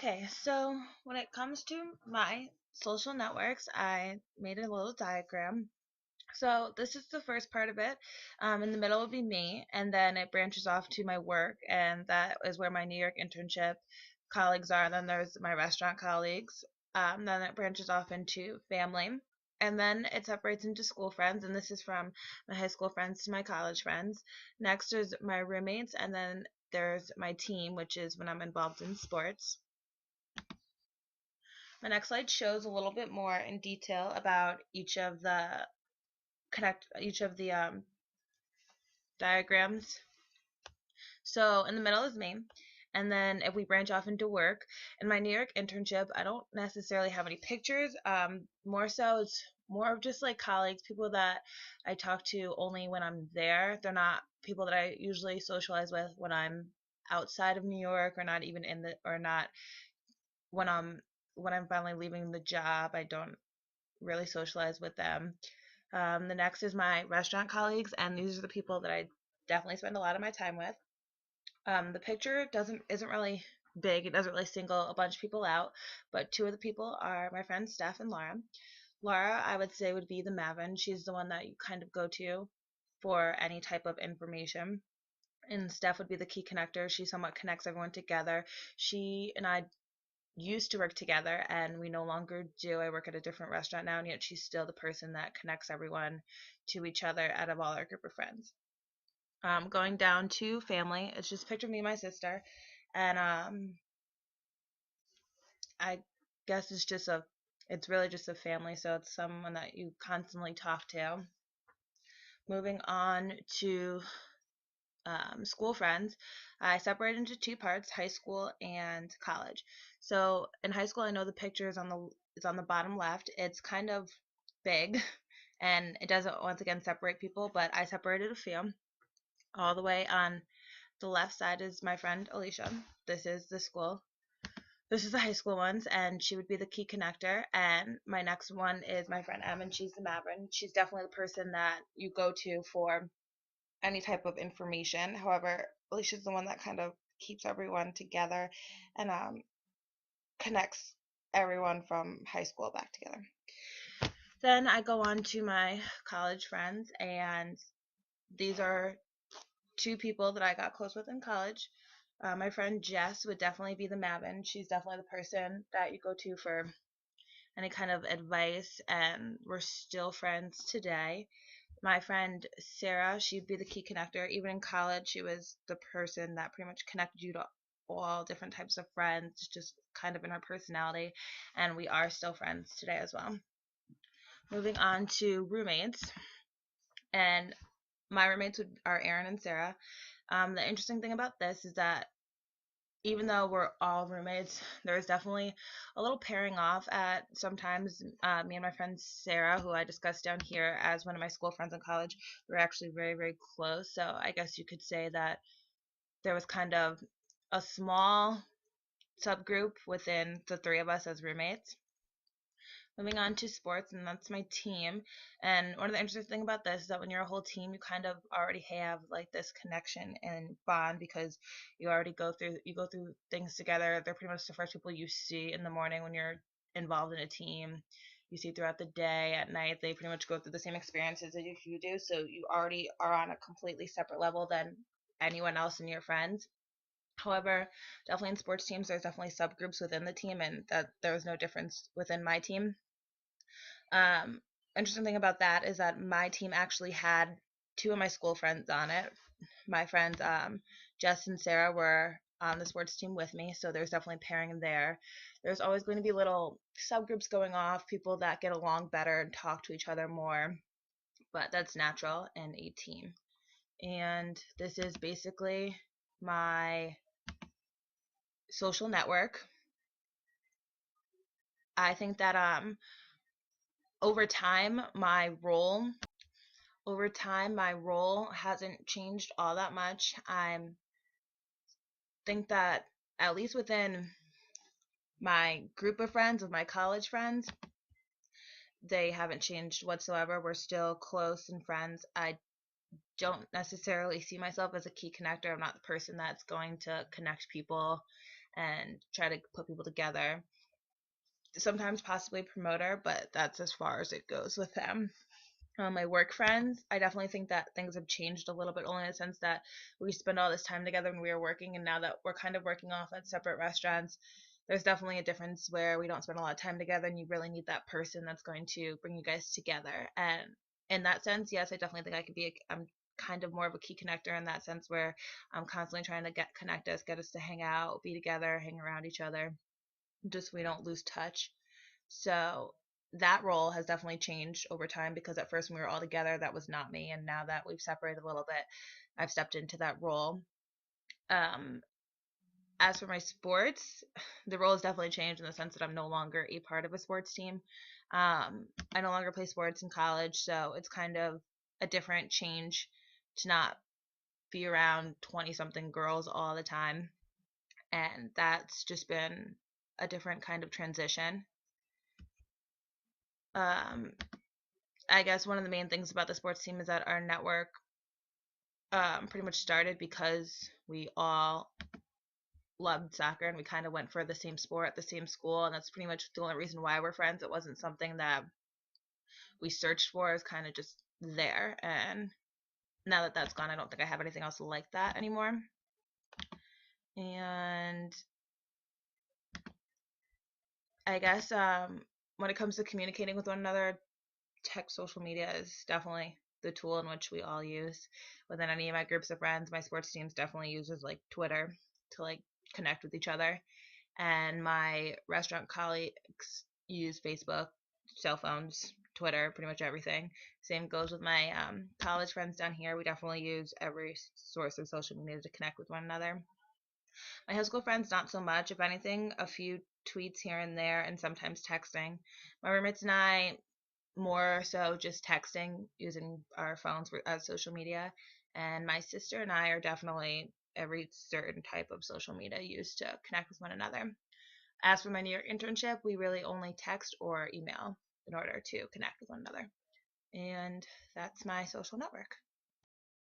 Okay, so when it comes to my social networks, I made a little diagram. So this is the first part of it. In the middle would be me, and then it branches off to my work, and that is where my New York internship colleagues are. And then there's my restaurant colleagues. Then it branches off into family, and then it separates into school friends, and this is from my high school friends to my college friends. Next is my roommates, and then there's my team, which is when I'm involved in sports. My next slide shows a little bit more in detail about each of the diagrams. So in the middle is me, and then if we branch off into work, in my New York internship, I don't necessarily have any pictures. More so, it's more of just like colleagues, people that I talk to only when I'm there. They're not people that I usually socialize with when I'm outside of New York, or not even in the or not when I'm finally leaving the job. I don't really socialize with them. The next is my restaurant colleagues, and these are the people that I definitely spend a lot of my time with. The picture doesn't isn't really big. It doesn't really single a bunch of people out, but two of the people are my friends Steph and Laura. Laura, I would say, would be the Maven. She's the one that you kind of go to for any type of information. And Steph would be the key connector. She somewhat connects everyone together. She and I used to work together, and we no longer do. I work at a different restaurant now, and yet she's still the person that connects everyone to each other out of all our group of friends. Going down to family, it's just picture me and my sister, and I guess it's really just a family, so it's someone that you constantly talk to. Moving on to school friends, I separate into two parts: high school and college. So in high school, I know the picture is on the bottom left. It's kind of big, and it doesn't once again separate people, but I separated a few. All the way on the left side is my friend Alicia. This is the school. This is the high school ones, and she would be the key connector. And my next one is my friend Em, and she's the Maverick. She's definitely the person that you go to for any type of information. However, Alicia's the one that kind of keeps everyone together and connects everyone from high school back together. Then I go on to my college friends, and these are two people that I got close with in college. My friend Jess would definitely be the Mavin. She's definitely the person that you go to for any kind of advice, and we're still friends today. My friend Sarah, she'd be the key connector. Even in college, she was the person that pretty much connected you to all different types of friends, just kind of in her personality, and we are still friends today as well. Moving on to roommates, and my roommates are Aaron and Sarah. The interesting thing about this is that even though we're all roommates, there's definitely a little pairing off at sometimes. Me and my friend Sarah, who I discussed down here as one of my school friends in college, we're actually very, very close. So I guess you could say that there was kind of a small subgroup within the three of us as roommates. Moving on to sports, and that's my team. And one of the interesting things about this is that when you're a whole team, you kind of already have like this connection and bond because you go through things together. They're pretty much the first people you see in the morning when you're involved in a team. You see throughout the day, at night, they pretty much go through the same experiences as you do. So you already are on a completely separate level than anyone else in your friends. However, definitely in sports teams, there's definitely subgroups within the team, and that there was no difference within my team. Um, Interesting thing about that is that my team actually had two of my school friends on it. My friends Jess and Sarah were on the sports team with me, so there's definitely pairing there. There's always going to be little subgroups going off, people that get along better and talk to each other more, but that's natural in a team. And this is basically my social network. I think that over time my role my role hasn't changed all that much. I think that at least within my group of friends, of my college friends, they haven't changed whatsoever. We're still close and friends. I don't necessarily see myself as a key connector. I'm not the person that's going to connect people and try to put people together. Sometimes possibly promoter, but that's as far as it goes with them. My work friends, I definitely think that things have changed a little bit, only in the sense that we spend all this time together when we were working, and now that we're kind of working off at separate restaurants, there's definitely a difference where we don't spend a lot of time together, and you really need that person that's going to bring you guys together. And in that sense, yes, I definitely think I could be. I'm kind of more of a key connector in that sense, where I'm constantly trying to connect us, get us to hang out, be together, hang around each other, just so we don't lose touch. So that role has definitely changed over time, because at first when we were all together, that was not me. And now that we've separated a little bit, I've stepped into that role. Um, as for my sports, the role has definitely changed in the sense that I'm no longer a part of a sports team. I no longer play sports in college, so it's kind of a different change to not be around 20 something girls all the time. And that's just been a different kind of transition. Um, I guess one of the main things about the sports team is that our network pretty much started because we all loved soccer, and we kind of went for the same sport at the same school, and that's pretty much the only reason why we're friends. It wasn't something that we searched for; it's kind of just there. And now that that's gone, I don't think I have anything else like that anymore. And I guess when it comes to communicating with one another, tech social media is definitely the tool in which we all use. Within any of my groups of friends, my sports teams definitely uses like Twitter to like connect with each other, and my restaurant colleagues use Facebook, cell phones, Twitter, pretty much everything. Same goes with my college friends down here. We definitely use every source of social media to connect with one another. My high school friends, not so much. If anything, a few tweets here and there, and sometimes texting. My roommates and I, more so just texting, using our phones as social media. And my sister and I are definitely every certain type of social media used to connect with one another. As for my New York internship, we really only text or email in order to connect with one another. And that's my social network.